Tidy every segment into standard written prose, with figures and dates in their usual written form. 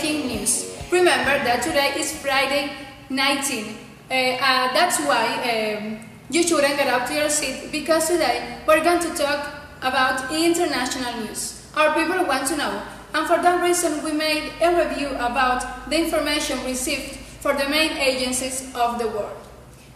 breaking news. Remember that today is Friday 19. That's why you shouldn't get up to your seat, because today we're going to talk about international news. Our people want to know, and for that reason we made a review about the information received for the main agencies of the world.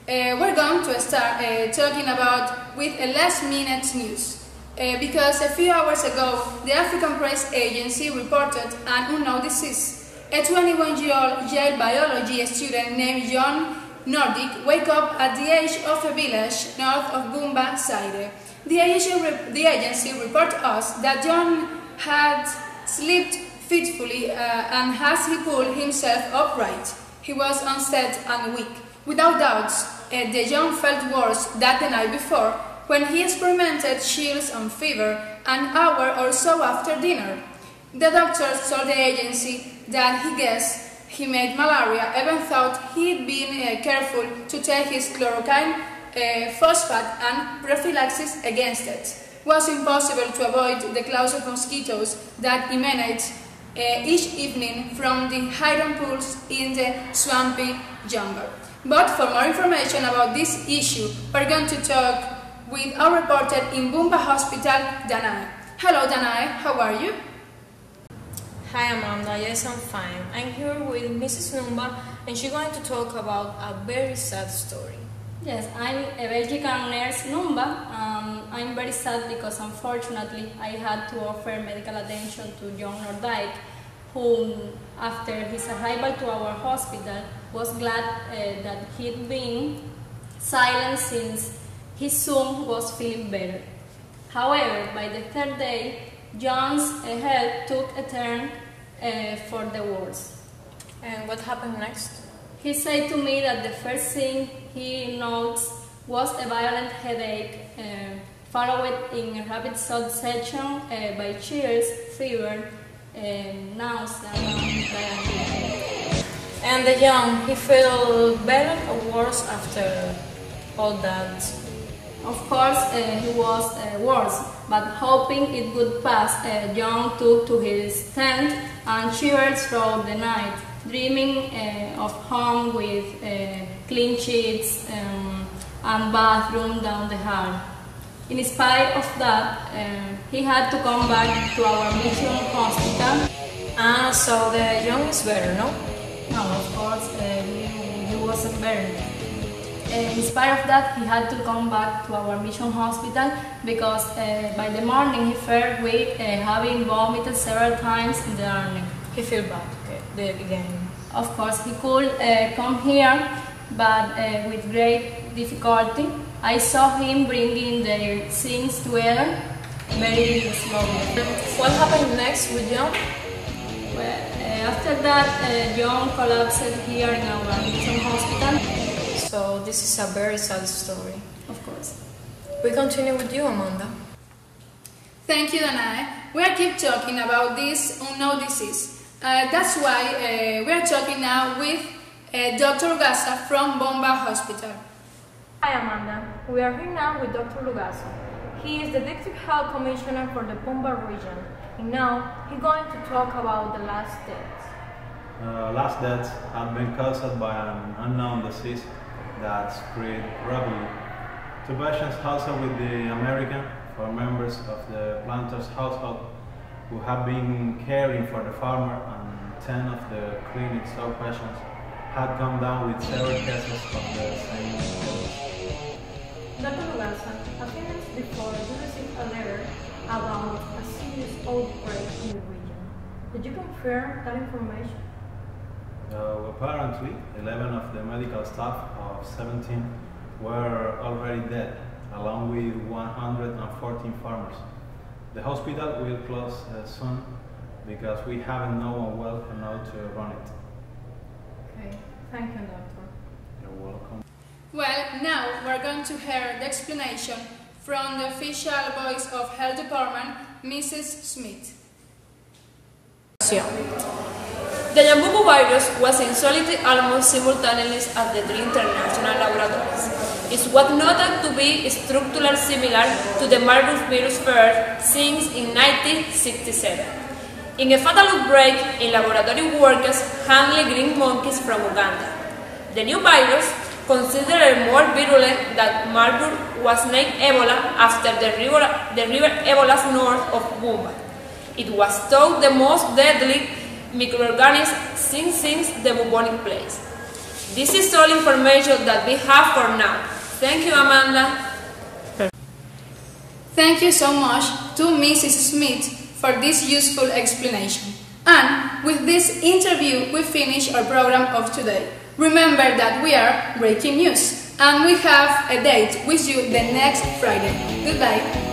We're going to start talking about with a last-minute news. Because a few hours ago, the African Press Agency reported an unknown disease. A 21-year-old Yale biology student named John Nordic woke up at the edge of a village north of Bumba, Zaire. The agency reported us that John had slept fitfully and as he pulled himself upright, he was unsteady and weak. Without doubt, the young felt worse than the night before, when he experimented chills and fever an hour or so after dinner. The doctors told the agency that he guessed he made malaria, even thought he'd been careful to take his chloroquine, phosphate and prophylaxis against it. It was impossible to avoid the clouds of mosquitoes that emanate each evening from the hidden pools in the swampy jungle. But for more information about this issue, we're going to talk with our reporter in Bumba Hospital, Danae. Hello Danae, how are you? Hi Amanda, yes I'm fine. I'm here with Mrs. Numba and she's going to talk about a very sad story. Yes, I'm a Belgian nurse Numba. I'm very sad because unfortunately I had to offer medical attention to John Nordyke, who after his arrival to our hospital was glad that he'd been silent since he soon was feeling better. However, by the third day, John's health took a turn for the worse. And what happened next? He said to me that the first thing he noticed was a violent headache, followed in a rapid subsection by chills, fever, nausea, and diarrhea. And the young, he felt better or worse after all that? Of course, he was worse, but hoping it would pass, John took to his tent and shivered throughout the night, dreaming of home with clean sheets and bathroom down the hall. In spite of that, he had to come back to our mission hospital. So the young is better, no? No, of course, he wasn't better. In spite of that, he had to come back to our mission hospital because by the morning he felt weak, having vomited several times in the morning. He felt bad again. Of course, he could come here, but with great difficulty. I saw him bringing their things together very slowly. What happened next with John? Well, after that, John collapsed here in our mission hospital. So this is a very sad story. Of course. We continue with you, Amanda. Thank you, Danae. We'll keep talking about this unknown disease. That's why we're talking now with Dr. Lugasa from Bumba Hospital. Hi Amanda, we are here now with Dr. Lugasa. He is the District Health Commissioner for the Bumba region, and now he's going to talk about the last deaths. Last deaths have been caused by an unknown disease that spread rapidly. Two patients also with the American, 4 members of the planter's household who have been caring for the farmer, and 10 of the clinic's patients had come down with several cases of the same illness. Dr. Lugasa, a few minutes before you received a letter about a serious outbreak in the region. Did you confirm that information? Apparently, 11 of the medical staff of 17 were already dead, along with 114 farmers. The hospital will close soon because we haven't no one well enough to run it. Okay, thank you, doctor. You're welcome. Well, now we're going to hear the explanation from the official voice of Health Department, Mrs. Smith. The Yambubu virus was isolated almost simultaneously at the 3 international laboratories. It was noted to be structurally similar to the Marburg virus first since in 1967. in a fatal outbreak in laboratory workers handling green monkeys from Uganda. The new virus, considered more virulent than Marburg, was named Ebola after the river Ebola north of Bumba. It was thought the most deadly microorganism since the bubonic plague. This is all information that we have for now. Thank you, Amanda. Thank you so much to Mrs. Smith for this useful explanation. And with this interview, we finish our program of today. Remember that we are Breaking News, and we have a date with you the next Friday. Goodbye.